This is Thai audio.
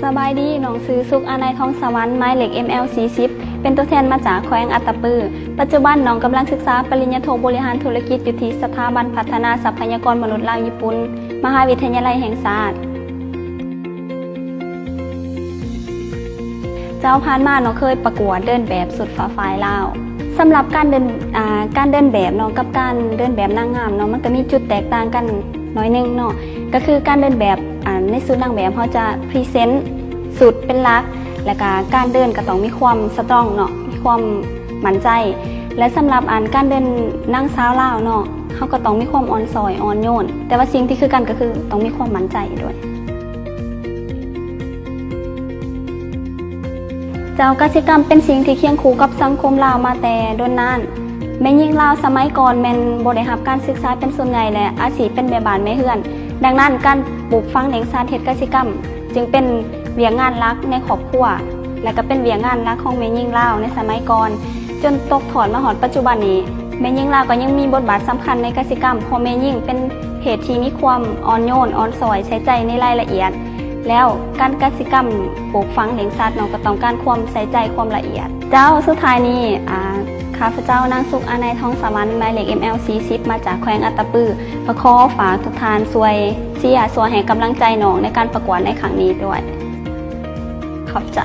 สบายดีน้องซื้อสุกอาในทองสวรรค์ไม้เหล็ก ML40 เป็นตัวแทนมาจากแขวงอัตตปือปัจจุบันน้องกำลังศึกษาปริญญาโทบริหารธุรกิจอยู่ที่สถาบันพัฒนาทรัพยากรมนุษย์ลาวญี่ปุ่นมหาวิทยาลัยแห่งชาติเจ้าพานมาน้องเคยประกวดเดินแบบสุดฟ้าฝ่ายลาวสำหรับการเดินแบบเนาะกับการเดินแบบนางงามเนาะมันก็มีจุดแตกต่างกันน้อยนึงเนาะก็คือการเดินแบบในสุดนางแบบเขาจะพรีเซนต์สุดเป็นหลักและการเดินก็ต้องมีความสตรองเนาะมีความมั่นใจและสำหรับการเดินนางสาวลาวเนาะเขาก็ต้องมีความอ่อนซอยอ่อนโยนแต่ว่าสิ่งที่คือกันก็คือต้องมีความมั่นใจด้วยเจ้ากสิกรรมเป็นสิ่งที่เคียงคู่กับสังคมลาวมาแต่โดนนานแม่ยิ่งลาวสมัยก่อนแม่นบ่ได้รับการศึกษาเป็นส่วนใหญ่และอาชีพเป็นแม่บ้านแม่เฮือนดังนั้นการปลูกฝังเลี้ยงสัตว์เฮ็ดกสิกรรมจึงเป็นเวียงงานหลักในครอบครัวและก็เป็นเวียงงานหลักของแม่ยิ่งลาวในสมัยก่อนจนตกทอดมาฮอดปัจจุบันนี้แม่ยิ่งลาวก็ยังมีบทบาทสำคัญในกสิกรรมเพราะแม่ยิ่งเป็นเพศที่มีความอ่อนโยนอ่อนซอยใส่ใจในรายละเอียดแล้วการกสิกรรมปลูกฝังเลี้ยงสัตว์ก็ต้องการความใส่ใจความละเอียดเจ้าสุดท้ายนี้ข้าพเจ้านางสุกอาในทองสวรรค์หมายเลข ML40 มาจากแขวงอัตตปือขอฝากทุกท่านช่วยเชียร์ช่วยให้กำลังใจน้องในการประกวดในครั้งนี้ด้วยขอบใจ